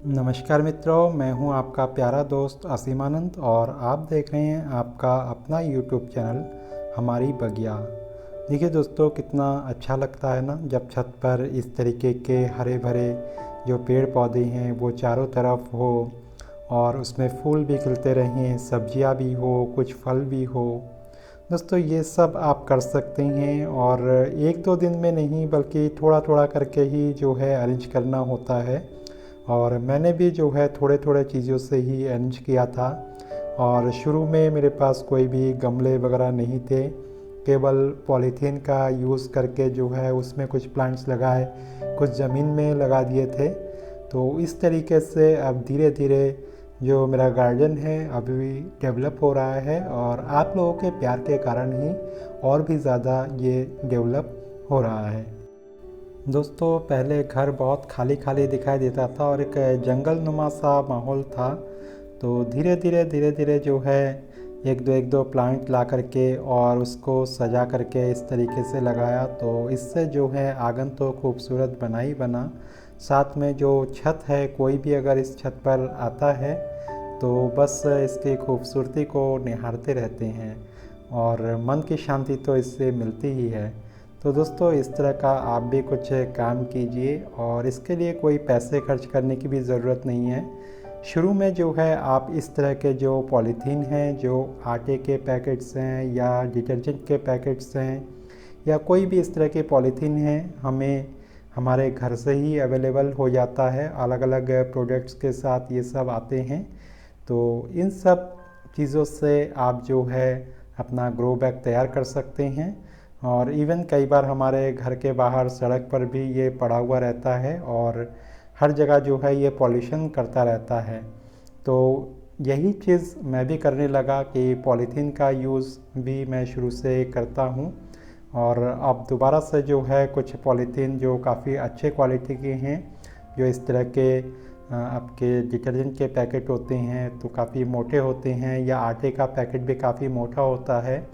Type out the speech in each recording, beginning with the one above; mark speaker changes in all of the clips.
Speaker 1: नमस्कार मित्रों, मैं हूं आपका प्यारा दोस्त असीमानंद और आप देख रहे हैं आपका अपना यूट्यूब चैनल हमारी बगिया। देखिए दोस्तों, कितना अच्छा लगता है ना जब छत पर इस तरीके के हरे भरे जो पेड़ पौधे हैं वो चारों तरफ हो और उसमें फूल भी खिलते रहें, सब्जियां भी हो, कुछ फल भी हो। दोस्तों ये सब आप कर सकते हैं और एक दो दिन में नहीं बल्कि थोड़ा थोड़ा करके ही जो है अरेंज करना होता है। और मैंने भी जो है थोड़े थोड़े चीज़ों से ही अरेंज किया था। और शुरू में मेरे पास कोई भी गमले वगैरह नहीं थे, केवल पॉलीथीन का यूज़ करके जो है उसमें कुछ प्लांट्स लगाए, कुछ ज़मीन में लगा दिए थे। तो इस तरीके से अब धीरे धीरे जो मेरा गार्डन है अभी भी डेवलप हो रहा है और आप लोगों के प्यार के कारण ही और भी ज़्यादा ये डेवलप हो रहा है। दोस्तों पहले घर बहुत खाली खाली दिखाई देता था और एक जंगल नुमा सा माहौल था। तो धीरे धीरे जो है एक दो प्लांट ला करके और उसको सजा करके इस तरीके से लगाया, तो इससे जो है आंगन तो खूबसूरत बना ही बना। साथ में जो छत है, कोई भी अगर इस छत पर आता है तो बस इसकी खूबसूरती को निहारते रहते हैं और मन की शांति तो इससे मिलती ही है। तो दोस्तों इस तरह का आप भी कुछ काम कीजिए और इसके लिए कोई पैसे खर्च करने की भी ज़रूरत नहीं है। शुरू में जो है आप इस तरह के जो पॉलीथीन हैं, जो आटे के पैकेट्स हैं या डिटर्जेंट के पैकेट्स हैं या कोई भी इस तरह के पॉलीथीन हैं, हमें हमारे घर से ही अवेलेबल हो जाता है। अलग अलग प्रोडक्ट्स के साथ ये सब आते हैं। तो इन सब चीज़ों से आप जो है अपना ग्रो बैग तैयार कर सकते हैं। और इवन कई बार हमारे घर के बाहर सड़क पर भी ये पड़ा हुआ रहता है और हर जगह जो है ये पॉल्यूशन करता रहता है। तो यही चीज़ मैं भी करने लगा कि पॉलीथीन का यूज़ भी मैं शुरू से करता हूँ। और अब दोबारा से जो है कुछ पॉलीथीन जो काफ़ी अच्छे क्वालिटी के हैं, जो इस तरह के आपके डिटर्जेंट के पैकेट होते हैं तो काफ़ी मोटे होते हैं, या आटे का पैकेट भी काफ़ी मोटा होता है।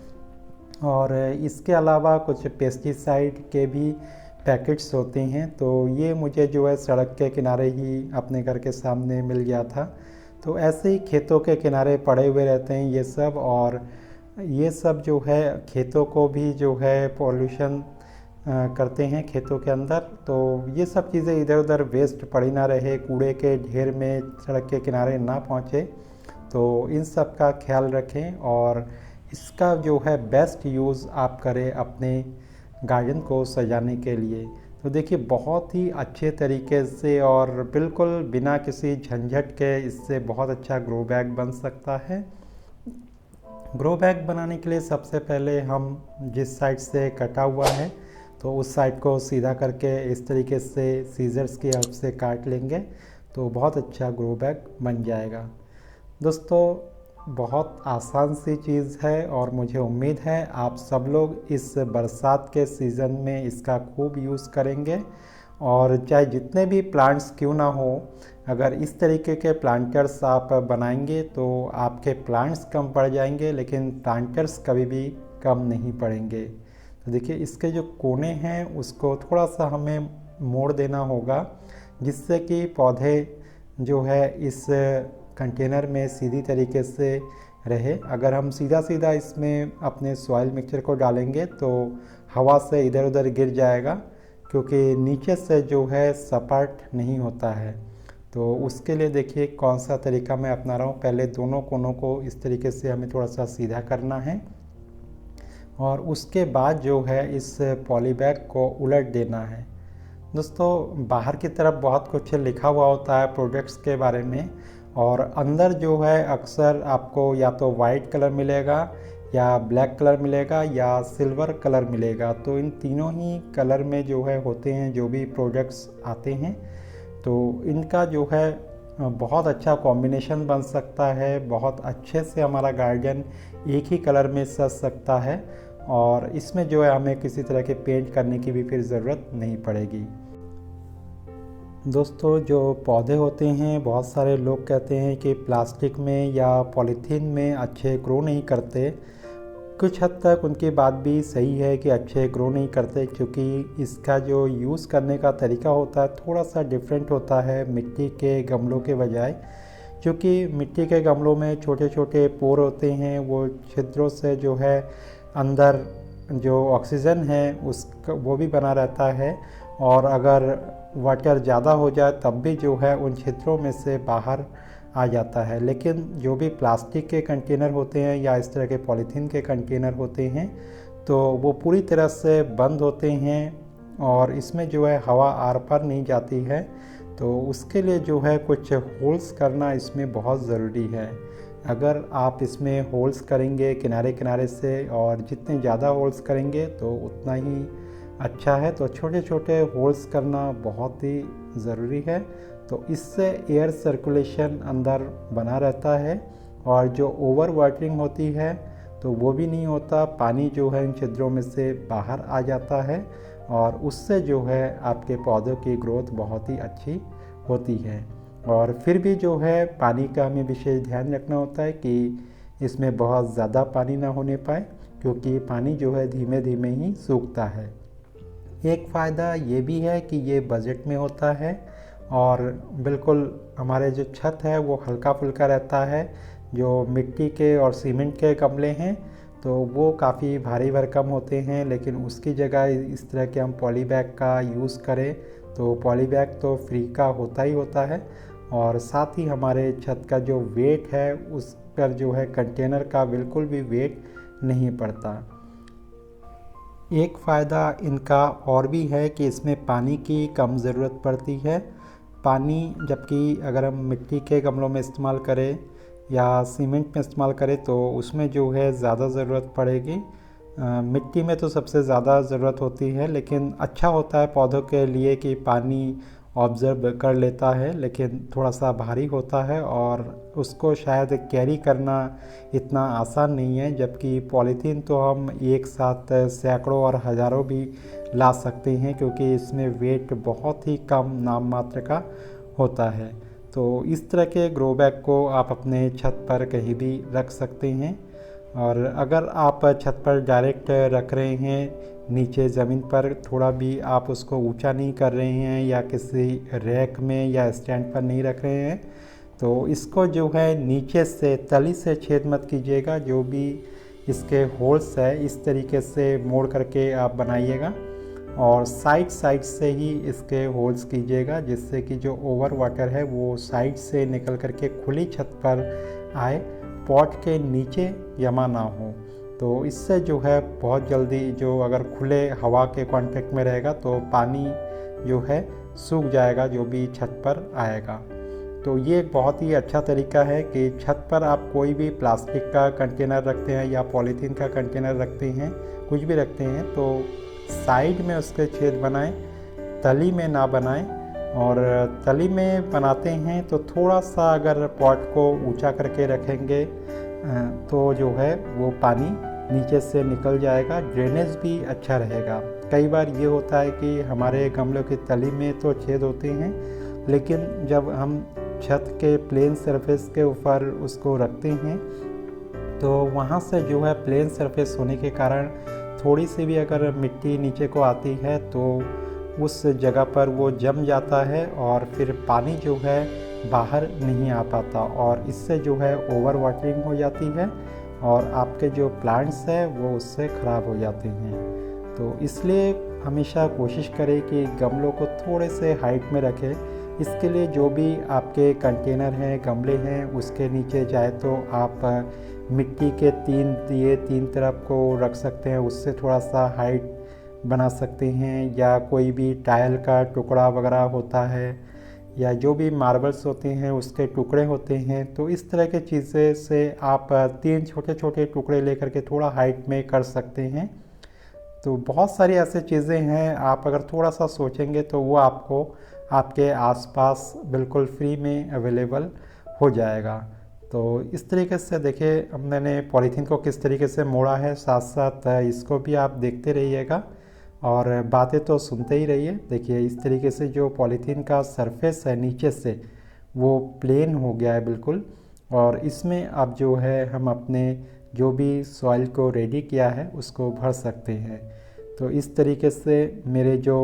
Speaker 1: और इसके अलावा कुछ पेस्टिसाइड के भी पैकेट्स होते हैं, तो ये मुझे जो है सड़क के किनारे ही अपने घर के सामने मिल गया था। तो ऐसे ही खेतों के किनारे पड़े हुए रहते हैं ये सब, और ये सब जो है खेतों को भी जो है पॉल्यूशन करते हैं खेतों के अंदर। तो ये सब चीज़ें इधर उधर वेस्ट पड़ी ना रहे, कूड़े के ढेर में सड़क के किनारे ना पहुँचे। तो इन सब का ख्याल रखें और इसका जो है बेस्ट यूज़ आप करें अपने गार्डन को सजाने के लिए। तो देखिए बहुत ही अच्छे तरीके से और बिल्कुल बिना किसी झंझट के इससे बहुत अच्छा ग्रो बैग बन सकता है। ग्रो बैग बनाने के लिए सबसे पहले हम जिस साइड से कटा हुआ है तो उस साइड को सीधा करके इस तरीके से सीजर्स की हेल्प से काट लेंगे, तो बहुत अच्छा ग्रो बैग बन जाएगा। दोस्तों बहुत आसान सी चीज़ है और मुझे उम्मीद है आप सब लोग इस बरसात के सीज़न में इसका खूब यूज़ करेंगे। और चाहे जितने भी प्लांट्स क्यों ना हो, अगर इस तरीके के प्लांटर्स आप बनाएंगे तो आपके प्लांट्स कम पड़ जाएंगे लेकिन प्लांटर्स कभी भी कम नहीं पड़ेंगे। तो देखिए इसके जो कोने हैं उसको थोड़ा सा हमें मोड़ देना होगा, जिससे कि पौधे जो है इस कंटेनर में सीधी तरीके से रहे। अगर हम सीधा सीधा इसमें अपने सॉइल मिक्सचर को डालेंगे तो हवा से इधर उधर गिर जाएगा, क्योंकि नीचे से जो है सपाट नहीं होता है। तो उसके लिए देखिए कौन सा तरीका मैं अपना रहा हूँ। पहले दोनों कोनों को इस तरीके से हमें थोड़ा सा सीधा करना है और उसके बाद जो है इस पॉली बैग को उलट देना है। दोस्तों बाहर की तरफ बहुत कुछ लिखा हुआ होता है प्रोडक्ट्स के बारे में, और अंदर जो है अक्सर आपको या तो वाइट कलर मिलेगा या ब्लैक कलर मिलेगा या सिल्वर कलर मिलेगा। तो इन तीनों ही कलर में जो है होते हैं जो भी प्रोडक्ट्स आते हैं। तो इनका जो है बहुत अच्छा कॉम्बिनेशन बन सकता है, बहुत अच्छे से हमारा गार्डन एक ही कलर में सज सकता है और इसमें जो है हमें किसी तरह के पेंट करने की भी फिर ज़रूरत नहीं पड़ेगी। दोस्तों जो पौधे होते हैं, बहुत सारे लोग कहते हैं कि प्लास्टिक में या पॉलीथीन में अच्छे ग्रो नहीं करते। कुछ हद तक उनकी बात भी सही है कि अच्छे ग्रो नहीं करते, क्योंकि इसका जो यूज़ करने का तरीका होता है थोड़ा सा डिफरेंट होता है मिट्टी के गमलों के बजाय। क्योंकि मिट्टी के गमलों में छोटे छोटे पोर होते हैं, वो छिद्रों से जो है अंदर जो ऑक्सीजन है उसका वो भी बना रहता है, और अगर वाटर ज़्यादा हो जाए तब भी जो है उन छिद्रों में से बाहर आ जाता है। लेकिन जो भी प्लास्टिक के कंटेनर होते हैं या इस तरह के पॉलीथीन के कंटेनर होते हैं तो वो पूरी तरह से बंद होते हैं और इसमें जो है हवा आर पार नहीं जाती है। तो उसके लिए जो है कुछ होल्स करना इसमें बहुत ज़रूरी है। अगर आप इसमें होल्स करेंगे किनारे किनारे से, और जितने ज़्यादा होल्स करेंगे तो उतना ही अच्छा है। तो छोटे छोटे होल्स करना बहुत ही ज़रूरी है। तो इससे एयर सर्कुलेशन अंदर बना रहता है, और जो ओवर वाटरिंग होती है तो वो भी नहीं होता। पानी जो है इन छिद्रों में से बाहर आ जाता है, और उससे जो है आपके पौधों की ग्रोथ बहुत ही अच्छी होती है। और फिर भी जो है पानी का हमें विशेष ध्यान रखना होता है कि इसमें बहुत ज़्यादा पानी ना होने पाए, क्योंकि पानी जो है धीमे धीमे ही सूखता है। एक फ़ायदा ये भी है कि ये बजट में होता है, और बिल्कुल हमारे जो छत है वो हल्का फुल्का रहता है। जो मिट्टी के और सीमेंट के गमले हैं तो वो काफ़ी भारी भरकम होते हैं, लेकिन उसकी जगह इस तरह के हम पॉली बैग का यूज़ करें तो पॉली बैग तो फ्री का होता ही होता है, और साथ ही हमारे छत का जो वेट है उस पर जो है कंटेनर का बिल्कुल भी वेट नहीं पड़ता। एक फ़ायदा इनका और भी है कि इसमें पानी की कम ज़रूरत पड़ती है। पानी जबकि अगर हम मिट्टी के गमलों में इस्तेमाल करें या सीमेंट में इस्तेमाल करें तो उसमें जो है ज़्यादा ज़रूरत पड़ेगी। मिट्टी में तो सबसे ज़्यादा ज़रूरत होती है, लेकिन अच्छा होता है पौधों के लिए कि पानी ऑब्ज़र्व कर लेता है, लेकिन थोड़ा सा भारी होता है और उसको शायद कैरी करना इतना आसान नहीं है। जबकि पॉलीथीन तो हम एक साथ सैकड़ों और हज़ारों भी ला सकते हैं, क्योंकि इसमें वेट बहुत ही कम नाम मात्र का होता है। तो इस तरह के ग्रो बैग को आप अपने छत पर कहीं भी रख सकते हैं। और अगर आप छत पर डायरेक्ट रख रहे हैं नीचे ज़मीन पर, थोड़ा भी आप उसको ऊंचा नहीं कर रहे हैं या किसी रैक में या स्टैंड पर नहीं रख रहे हैं, तो इसको जो है नीचे से तली से छेद मत कीजिएगा। जो भी इसके होल्स है इस तरीके से मोड़ करके आप बनाइएगा, और साइड से ही इसके होल्स कीजिएगा, जिससे कि जो ओवर वाटर है वो साइड से निकल करके खुली छत पर आए, पॉट के नीचे जमा ना हो। तो इससे जो है बहुत जल्दी जो अगर खुले हवा के कांटेक्ट में रहेगा तो पानी जो है सूख जाएगा जो भी छत पर आएगा। तो ये एक बहुत ही अच्छा तरीका है कि छत पर आप कोई भी प्लास्टिक का कंटेनर रखते हैं या पॉलीथीन का कंटेनर रखते हैं, कुछ भी रखते हैं, तो साइड में उसके छेद बनाएं, तली में ना बनाएं। और तली में बनाते हैं तो थोड़ा सा अगर पॉट को ऊंचा करके रखेंगे तो जो है वो पानी नीचे से निकल जाएगा, ड्रेनेज भी अच्छा रहेगा। कई बार ये होता है कि हमारे गमलों की तली में तो छेद होते हैं, लेकिन जब हम छत के प्लेन सरफेस के ऊपर उसको रखते हैं तो वहाँ से जो है प्लेन सरफेस होने के कारण थोड़ी सी भी अगर मिट्टी नीचे को आती है तो उस जगह पर वो जम जाता है, और फिर पानी जो है बाहर नहीं आ पाता, और इससे जो है ओवर वाटरिंग हो जाती है और आपके जो प्लांट्स हैं वो उससे ख़राब हो जाते हैं। तो इसलिए हमेशा कोशिश करें कि गमलों को थोड़े से हाइट में रखें। इसके लिए जो भी आपके कंटेनर हैं, गमले हैं, उसके नीचे चाहे तो आप मिट्टी के 3 दिए 3 तरफ को रख सकते हैं, उससे थोड़ा सा हाइट बना सकते हैं। या कोई भी टाइल का टुकड़ा वगैरह होता है या जो भी मार्बल्स होते हैं उसके टुकड़े होते हैं, तो इस तरह के चीज़ें से आप 3 छोटे छोटे टुकड़े लेकर के थोड़ा हाइट में कर सकते हैं। तो बहुत सारी ऐसे चीज़ें हैं, आप अगर थोड़ा सा सोचेंगे तो वो आपको आपके आसपास बिल्कुल फ्री में अवेलेबल हो जाएगा। तो इस तरीके से देखिए मैंने पॉलीथीन को किस तरीके से मोड़ा है, साथ साथ इसको भी आप देखते रहिएगा और बातें तो सुनते ही रहिए। देखिए इस तरीके से जो पॉलीथीन का सरफेस है नीचे से वो प्लेन हो गया है बिल्कुल, और इसमें अब जो है हम अपने जो भी सॉइल को रेडी किया है उसको भर सकते हैं। तो इस तरीके से मेरे जो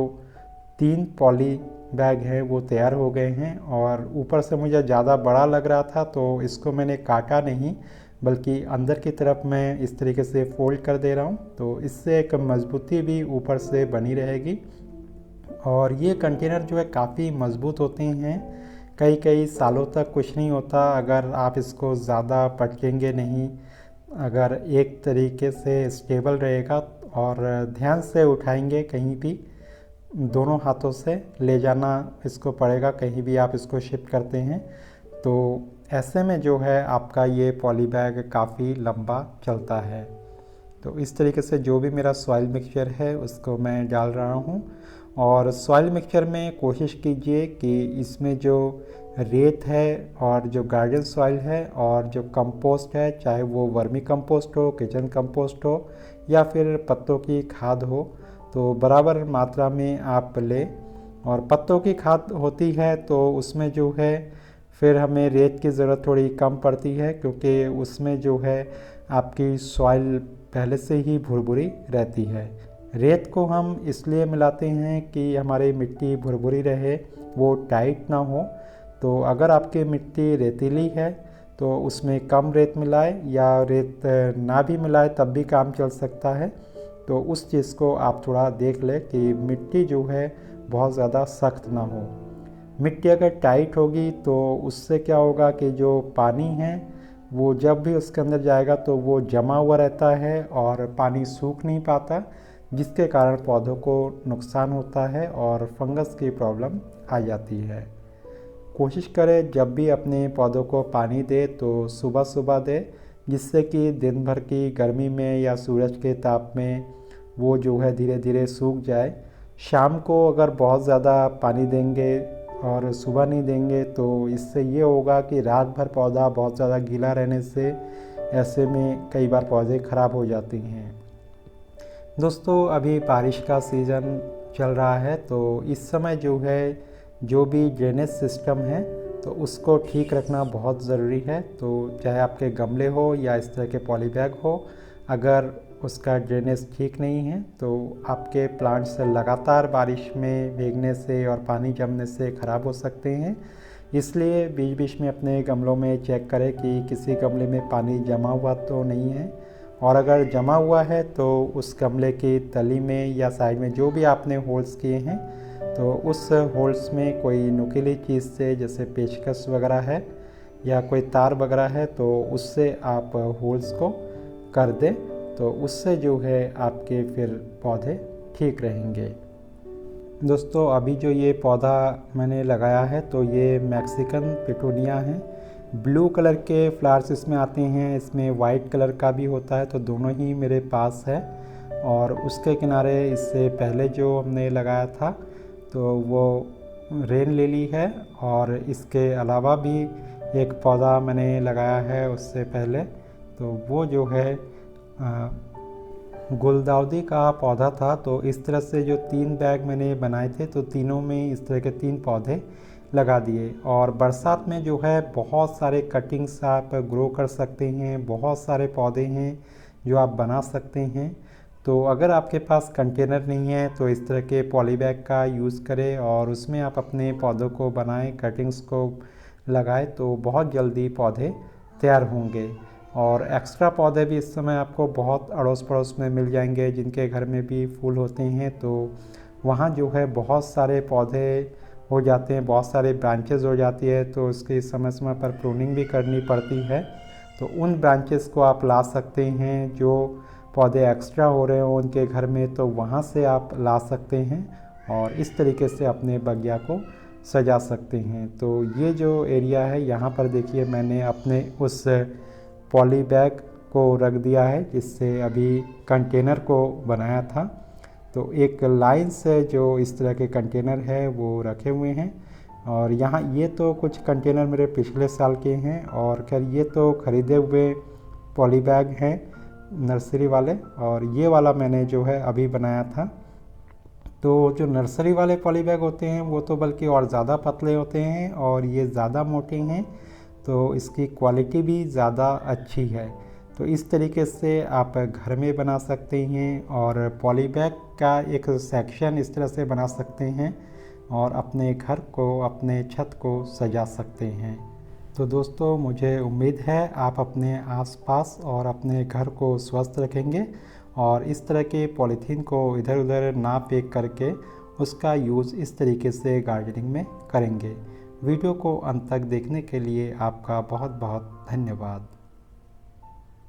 Speaker 1: 3 पॉली बैग हैं वो तैयार हो गए हैं। और ऊपर से मुझे ज़्यादा बड़ा लग रहा था तो इसको मैंने काटा नहीं, बल्कि अंदर की तरफ मैं इस तरीके से फोल्ड कर दे रहा हूँ। तो इससे एक मजबूती भी ऊपर से बनी रहेगी। और ये कंटेनर जो है काफ़ी मज़बूत होते हैं, कई कई सालों तक कुछ नहीं होता अगर आप इसको ज़्यादा पटकेंगे नहीं। अगर एक तरीके से स्टेबल रहेगा और ध्यान से उठाएंगे, कहीं भी दोनों हाथों से ले जाना इसको पड़ेगा कहीं भी आप इसको शिफ्ट करते हैं, तो ऐसे में जो है आपका ये पॉली बैग काफ़ी लंबा चलता है। तो इस तरीके से जो भी मेरा सॉइल मिक्सचर है उसको मैं डाल रहा हूँ। और सॉइल मिक्सचर में कोशिश कीजिए कि इसमें जो रेत है और जो गार्डन सॉइल है और जो कंपोस्ट है, चाहे वो वर्मी कंपोस्ट हो, किचन कंपोस्ट हो या फिर पत्तों की खाद हो, तो बराबर मात्रा में आप लें। और पत्तों की खाद होती है तो उसमें जो है फिर हमें रेत की ज़रूरत थोड़ी कम पड़ती है, क्योंकि उसमें जो है आपकी सॉइल पहले से ही भुरभुरी रहती है। रेत को हम इसलिए मिलाते हैं कि हमारी मिट्टी भुरभुरी रहे, वो टाइट ना हो। तो अगर आपकी मिट्टी रेतीली है तो उसमें कम रेत मिलाए, या रेत ना भी मिलाए तब भी काम चल सकता है। तो उस चीज़ को आप थोड़ा देख लें कि मिट्टी जो है बहुत ज़्यादा सख्त ना हो। मिट्टी अगर टाइट होगी तो उससे क्या होगा कि जो पानी है वो जब भी उसके अंदर जाएगा तो वो जमा हुआ रहता है और पानी सूख नहीं पाता, जिसके कारण पौधों को नुकसान होता है और फंगस की प्रॉब्लम आ जाती है। कोशिश करें जब भी अपने पौधों को पानी दे तो सुबह सुबह दे, जिससे कि दिन भर की गर्मी में या सूरज के ताप में वो जो है धीरे धीरे सूख जाए। शाम को अगर बहुत ज़्यादा पानी देंगे और सुबह नहीं देंगे तो इससे ये होगा कि रात भर पौधा बहुत ज़्यादा गीला रहने से ऐसे में कई बार पौधे ख़राब हो जाते हैं। दोस्तों अभी बारिश का सीज़न चल रहा है, तो इस समय जो है जो भी ड्रेनेज सिस्टम है तो उसको ठीक रखना बहुत ज़रूरी है। तो चाहे आपके गमले हो या इस तरह के पॉली बैग हो, अगर उसका ड्रेनेज ठीक नहीं है तो आपके प्लांट्स लगातार बारिश में भीगने से और पानी जमने से ख़राब हो सकते हैं। इसलिए बीच बीच में अपने गमलों में चेक करें कि किसी गमले में पानी जमा हुआ तो नहीं है, और अगर जमा हुआ है तो उस गमले की तली में या साइड में जो भी आपने होल्स किए हैं तो उस होल्स में कोई नुकीली चीज़ से, जैसे पेचकस वगैरह है या कोई तार वगैरह है, तो उससे आप होल्स को कर दें, तो उससे जो है आपके फिर पौधे ठीक रहेंगे। दोस्तों अभी जो ये पौधा मैंने लगाया है तो ये मैक्सिकन पिटूनिया है। ब्लू कलर के फ्लावर्स इसमें आते हैं, इसमें वाइट कलर का भी होता है, तो दोनों ही मेरे पास है। और उसके किनारे इससे पहले जो हमने लगाया था तो वो रेन लिली है, और इसके अलावा भी एक पौधा मैंने लगाया है उससे पहले, तो वो जो है गुलदाउदी का पौधा था। तो इस तरह से जो 3 बैग मैंने बनाए थे तो तीनों में इस तरह के 3 पौधे लगा दिए। और बरसात में जो है बहुत सारे कटिंग्स आप ग्रो कर सकते हैं, बहुत सारे पौधे हैं जो आप बना सकते हैं। तो अगर आपके पास कंटेनर नहीं है तो इस तरह के पॉली बैग का यूज़ करें और उसमें आप अपने पौधों को बनाएं, कटिंग्स को लगाएं, तो बहुत जल्दी पौधे तैयार होंगे। और एक्स्ट्रा पौधे भी इस समय आपको बहुत अड़ोस पड़ोस में मिल जाएंगे, जिनके घर में भी फूल होते हैं, तो वहाँ जो है बहुत सारे पौधे हो जाते हैं, बहुत सारे ब्रांचेस हो जाती है, तो उसकी समय समय पर प्रूनिंग भी करनी पड़ती है। तो उन ब्रांचेस को आप ला सकते हैं, जो पौधे एक्स्ट्रा हो रहे हो उनके घर में, तो वहाँ से आप ला सकते हैं और इस तरीके से अपने बगिया को सजा सकते हैं। तो ये जो एरिया है यहाँ पर देखिए मैंने अपने उस पॉली बैग को रख दिया है जिससे अभी कंटेनर को बनाया था। तो एक लाइन से जो इस तरह के कंटेनर है वो रखे हुए हैं। और यहाँ ये तो कुछ कंटेनर मेरे पिछले साल के हैं, और खैर ये तो ख़रीदे हुए पॉली बैग हैं नर्सरी वाले, और ये वाला मैंने जो है अभी बनाया था। तो जो नर्सरी वाले पॉली बैग होते हैं वो तो बल्कि और ज़्यादा पतले होते हैं और ये ज़्यादा मोटे हैं, तो इसकी क्वालिटी भी ज़्यादा अच्छी है। तो इस तरीके से आप घर में बना सकते हैं और पॉलीबैग का एक सेक्शन इस तरह से बना सकते हैं और अपने घर को, अपने छत को सजा सकते हैं। तो दोस्तों, मुझे उम्मीद है आप अपने आसपास और अपने घर को स्वस्थ रखेंगे और इस तरह के पॉलीथीन को इधर उधर ना फेंक करके उसका यूज़ इस तरीके से गार्डनिंग में करेंगे। वीडियो को अंत तक देखने के लिए आपका बहुत बहुत धन्यवाद।